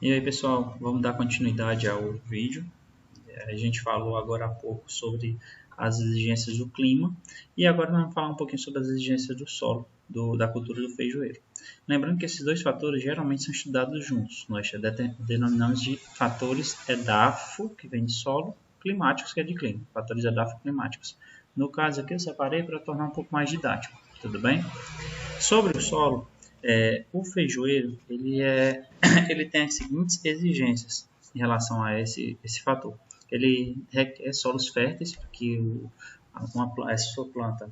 E aí pessoal, vamos dar continuidade ao vídeo. A gente falou agora há pouco sobre as exigências do clima e agora vamos falar um pouquinho sobre as exigências do solo, da cultura do feijoeiro. Lembrando que esses dois fatores geralmente são estudados juntos. Nós denominamos de fatores edafo, que vem de solo, climáticos, que é de clima. Fatores edafo-climáticos. No caso aqui eu separei para tornar um pouco mais didático, tudo bem? Sobre o solo, o feijoeiro ele tem as seguintes exigências em relação a esse fator. Ele requer solos férteis para que essa sua planta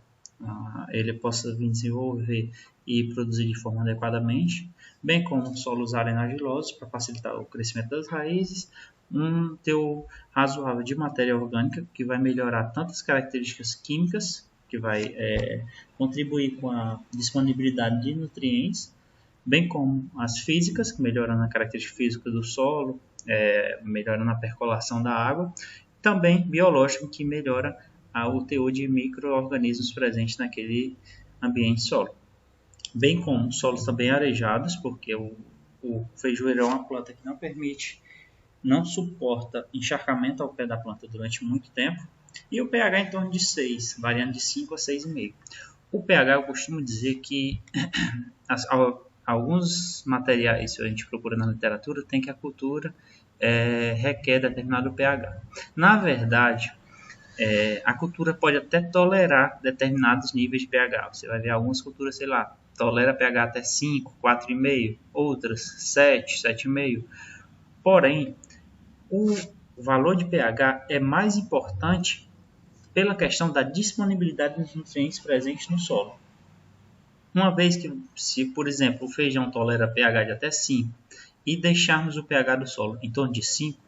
ele possa desenvolver e produzir de forma adequadamente, bem como solos arenoargilosos para facilitar o crescimento das raízes, um teor razoável de matéria orgânica que vai melhorar tanto as características químicas, que vai contribuir com a disponibilidade de nutrientes, bem como as físicas, que melhoram a característica física do solo, melhorando a percolação da água, também biológico, que melhora o teor de micro-organismos presentes naquele ambiente solo. Bem como solos também arejados, porque o feijoeiro é uma planta que não suporta encharcamento ao pé da planta durante muito tempo, e o pH em torno de 6, variando de 5 a 6,5. O pH eu costumo dizer que alguns materiais, se a gente procura na literatura, tem que a cultura requer determinado pH. Na verdade, a cultura pode até tolerar determinados níveis de pH. Você vai ver algumas culturas, sei lá, tolera pH até 5, 4,5, outras 7, 7,5. Porém, o valor de pH é mais importante pela questão da disponibilidade dos nutrientes presentes no solo. Uma vez que, se por exemplo, o feijão tolera pH de até 5 e deixarmos o pH do solo em torno de 5,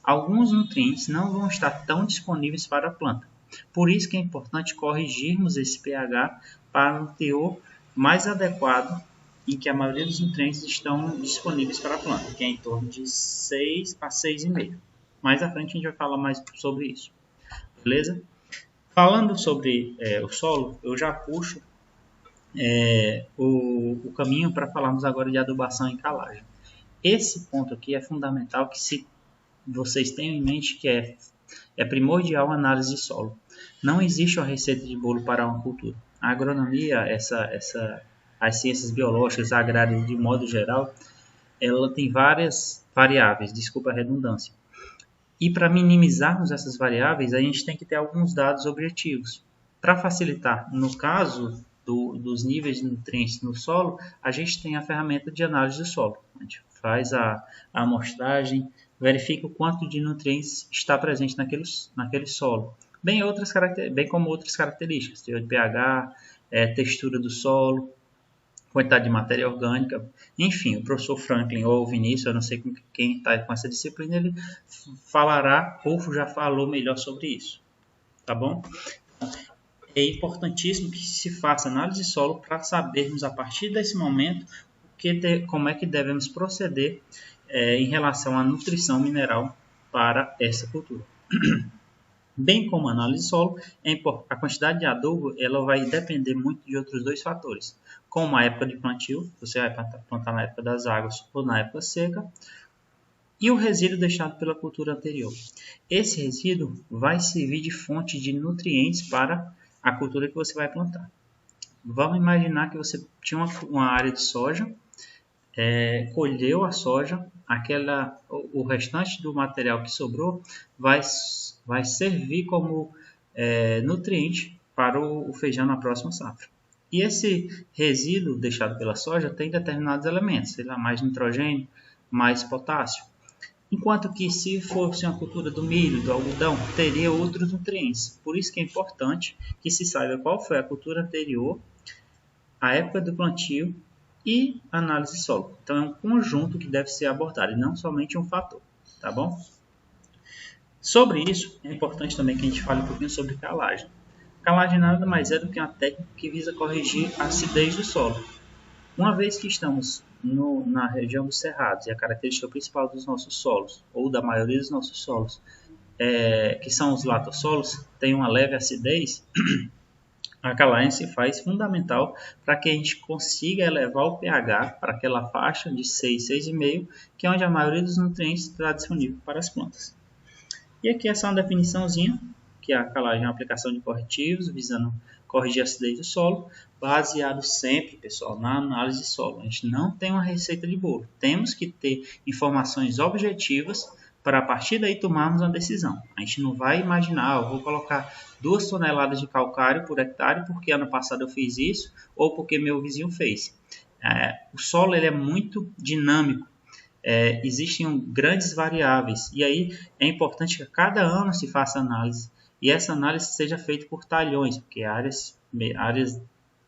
alguns nutrientes não vão estar tão disponíveis para a planta. Por isso que é importante corrigirmos esse pH para um teor mais adequado em que a maioria dos nutrientes estão disponíveis para a planta, que é em torno de 6 a 6,5. Mais à frente a gente vai falar mais sobre isso. Beleza? Falando sobre o solo, eu já puxo o caminho para falarmos agora de adubação e calagem. Esse ponto aqui é fundamental, que se vocês tenham em mente que é primordial a análise de solo. Não existe uma receita de bolo para uma cultura. A agronomia, as ciências biológicas, agrárias de modo geral, ela tem várias variáveis, desculpa a redundância. E para minimizarmos essas variáveis, a gente tem que ter alguns dados objetivos. Para facilitar, no caso dos níveis de nutrientes no solo, a gente tem a ferramenta de análise do solo. A gente faz a amostragem, verifica o quanto de nutrientes está presente naquele solo. Bem como outras características, teor de pH, textura do solo, quantidade de matéria orgânica, enfim, o professor Franklin ou o Vinícius, eu não sei quem está com essa disciplina, ele falará ou já falou melhor sobre isso, tá bom? É importantíssimo que se faça análise de solo para sabermos a partir desse momento como é que devemos proceder em relação à nutrição mineral para essa cultura. Bem como a análise de solo, a quantidade de adubo ela vai depender muito de outros dois fatores, como a época de plantio, você vai plantar na época das águas ou na época seca, e o resíduo deixado pela cultura anterior. Esse resíduo vai servir de fonte de nutrientes para a cultura que você vai plantar. Vamos imaginar que você tinha uma área de soja, colheu a soja, o restante do material que sobrou vai servir como nutriente para o feijão na próxima safra. E esse resíduo deixado pela soja tem determinados elementos, sei lá, mais nitrogênio, mais potássio. Enquanto que se fosse uma cultura do milho, do algodão, teria outros nutrientes. Por isso que é importante que se saiba qual foi a cultura anterior, a época do plantio e análise de solo. Então é um conjunto que deve ser abordado e não somente um fator, tá bom? Sobre isso, é importante também que a gente fale um pouquinho sobre calagem. Calagem nada mais é do que uma técnica que visa corrigir a acidez do solo. Uma vez que estamos na região dos cerrados, e a característica principal dos nossos solos, ou da maioria dos nossos solos, que são os latossolos, tem uma leve acidez, A alcalagem se faz fundamental para que a gente consiga elevar o pH para aquela faixa de 6, 6,5, que é onde a maioria dos nutrientes está disponível para as plantas. E aqui essa é uma definiçãozinha, que a alcalagem é uma aplicação de corretivos, visando corrigir a acidez do solo, baseado sempre, pessoal, na análise de solo. A gente não tem uma receita de bolo. Temos que ter informações objetivas para a partir daí tomarmos uma decisão. A gente não vai imaginar, eu vou colocar 2 toneladas de calcário por hectare porque ano passado eu fiz isso ou porque meu vizinho fez. O solo ele é muito dinâmico. Existem grandes variáveis e aí é importante que a cada ano se faça análise e essa análise seja feita por talhões, porque áreas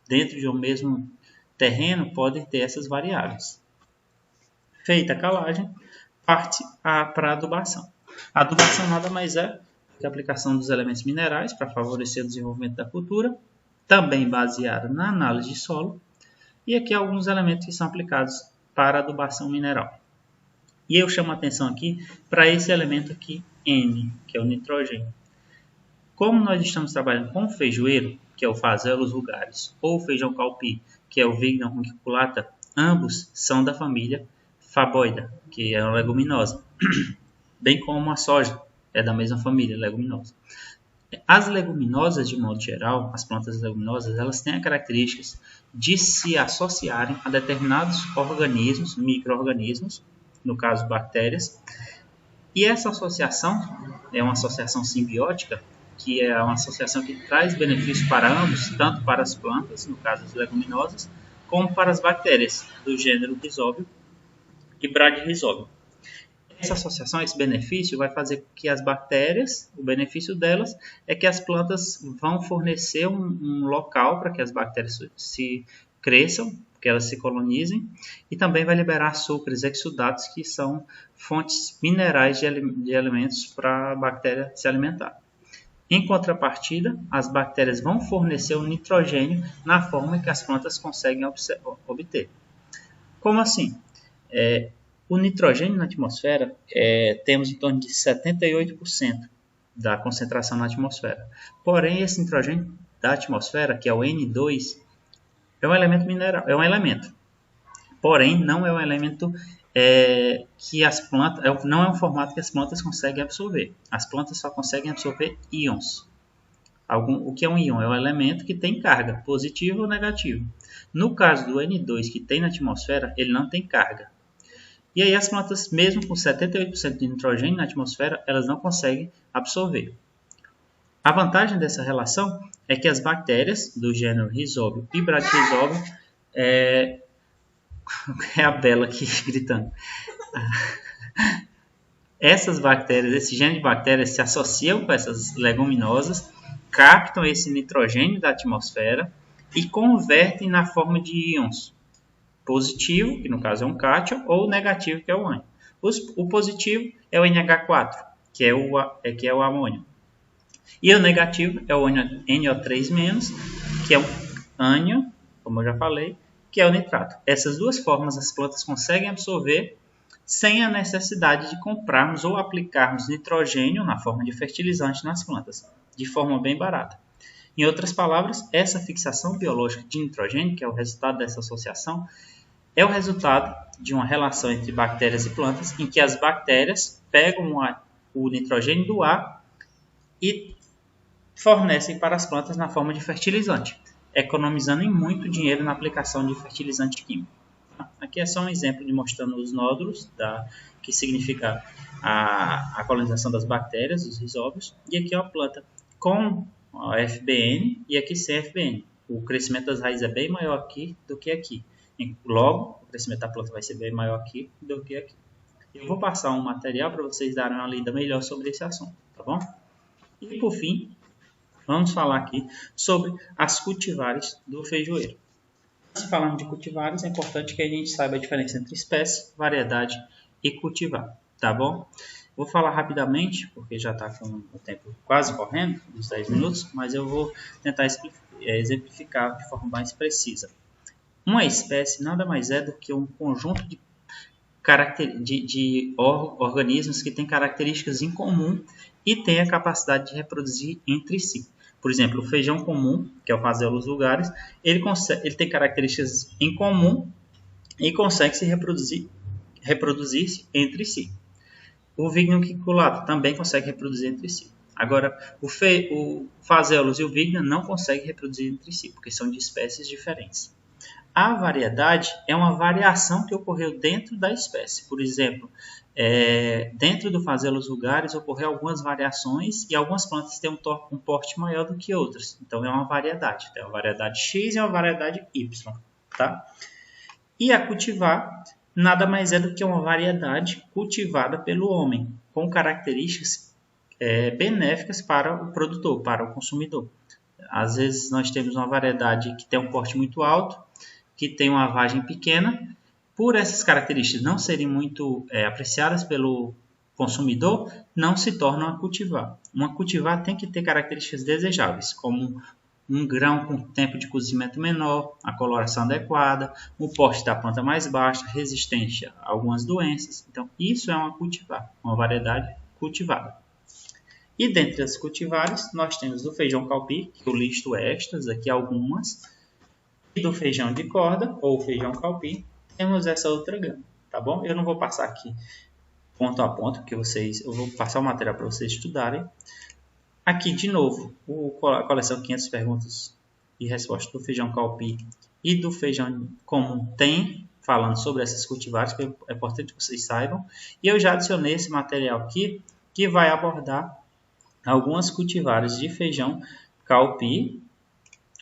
dentro de um mesmo terreno podem ter essas variáveis. Feita a calagem, parte para a adubação. A adubação nada mais é que a aplicação dos elementos minerais para favorecer o desenvolvimento da cultura, também baseada na análise de solo, e aqui alguns elementos que são aplicados para a adubação mineral. E eu chamo a atenção aqui para esse elemento aqui, N, que é o nitrogênio. Como nós estamos trabalhando com feijoeiro, que é o Phaseolus vulgaris, ou feijão calpi, que é o Vigna runculata, ambos são da família Faboida, que é uma leguminosa, bem como a soja, é da mesma família, leguminosa. As leguminosas, de modo geral, as plantas leguminosas, elas têm a característica de se associarem a determinados organismos, micro-organismos, no caso bactérias, e essa associação é uma associação simbiótica, que é uma associação que traz benefícios para ambos, tanto para as plantas, no caso as leguminosas, como para as bactérias do gênero Rhizóbio e Bradyrhizóbio. Essa associação, esse benefício, vai fazer com que as bactérias, o benefício delas é que as plantas vão fornecer um local para que as bactérias se cresçam, que elas se colonizem, e também vai liberar açúcares exudatos, que são fontes minerais de alimentos para a bactéria se alimentar. Em contrapartida, as bactérias vão fornecer o nitrogênio na forma que as plantas conseguem obter. Como assim? O nitrogênio na atmosfera, temos em torno de 78% da concentração na atmosfera. Porém, esse nitrogênio da atmosfera, que é o N2, é um elemento mineral, é um elemento. Porém, não é um elemento que as plantas, não é um formato que as plantas conseguem absorver. As plantas só conseguem absorver íons. O que é um íon? É um elemento que tem carga, positiva ou negativa. No caso do N2 que tem na atmosfera, ele não tem carga. E aí as plantas, mesmo com 78% de nitrogênio na atmosfera, elas não conseguem absorver. A vantagem dessa relação é que as bactérias do gênero Rhizóbio e Bradyrhizóbio, é a Bela aqui gritando. Essas bactérias, esse gênero de bactérias se associam com essas leguminosas, captam esse nitrogênio da atmosfera e convertem na forma de íons. Positivo, que no caso é um cátion, ou negativo, que é o ânion. O positivo é o NH4, que é o amônio. E o negativo é o NO3-, que é um ânion, como eu já falei, que é o nitrato. Essas duas formas as plantas conseguem absorver sem a necessidade de comprarmos ou aplicarmos nitrogênio na forma de fertilizante nas plantas, de forma bem barata. Em outras palavras, essa fixação biológica de nitrogênio, que é o resultado dessa associação, é o resultado de uma relação entre bactérias e plantas, em que as bactérias pegam o nitrogênio do ar e fornecem para as plantas na forma de fertilizante, economizando em muito dinheiro na aplicação de fertilizante químico. Aqui é só um exemplo de mostrando os nódulos, que significa a colonização das bactérias, dos rizóbios, e aqui é uma planta com a FBN e aqui sem FBN. O crescimento das raízes é bem maior aqui do que aqui. Logo, o crescimento da planta vai ser bem maior aqui do que aqui. Eu vou passar um material para vocês darem uma lida melhor sobre esse assunto, tá bom? E por fim, vamos falar aqui sobre as cultivares do feijoeiro. Se falando de cultivares, é importante que a gente saiba a diferença entre espécie, variedade e cultivar, tá bom? Vou falar rapidamente, porque já está com o tempo quase correndo, uns 10 minutos, mas eu vou tentar exemplificar de forma mais precisa. Uma espécie nada mais é do que um conjunto de organismos que têm características em comum e têm a capacidade de reproduzir entre si. Por exemplo, o feijão comum, que é o Phaseolus vulgaris, ele tem características em comum e consegue se reproduzir entre si. O Vigna quiculata também consegue reproduzir entre si. Agora, o Phaseolus e o Vigna não conseguem reproduzir entre si, porque são de espécies diferentes. A variedade é uma variação que ocorreu dentro da espécie. Por exemplo, dentro do Phaseolus vulgaris ocorreu algumas variações e algumas plantas têm um porte maior do que outras. Então, é uma variedade. Tem uma variedade X e uma variedade Y. Tá? E a cultivar nada mais é do que uma variedade cultivada pelo homem, com características benéficas para o produtor, para o consumidor. Às vezes nós temos uma variedade que tem um porte muito alto, que tem uma vagem pequena, por essas características não serem muito apreciadas pelo consumidor, não se tornam a cultivar. Uma cultivar tem que ter características desejáveis, como um grão com tempo de cozimento menor, a coloração adequada, o porte da planta mais baixo, resistência a algumas doenças. Então, isso é uma cultivar, uma variedade cultivada. E dentre as cultivares, nós temos o feijão calpi, que eu listo estas, aqui algumas, e do feijão de corda, ou feijão calpi, temos essa outra gama, tá bom? Eu não vou passar aqui ponto a ponto, porque eu vou passar o material para vocês estudarem. Aqui, de novo, a coleção 500 perguntas e respostas do feijão calpi e do feijão comum tem, falando sobre essas cultivares, que é importante que vocês saibam. E eu já adicionei esse material aqui, que vai abordar algumas cultivares de feijão calpi,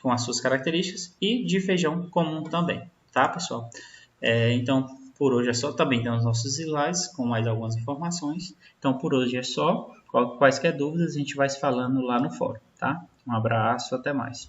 com as suas características, e de feijão comum também, tá, pessoal? Então, por hoje é só. Também temos nossos slides com mais algumas informações. Então, por hoje é só. Quaisquer dúvidas, a gente vai se falando lá no fórum, tá? Um abraço, até mais.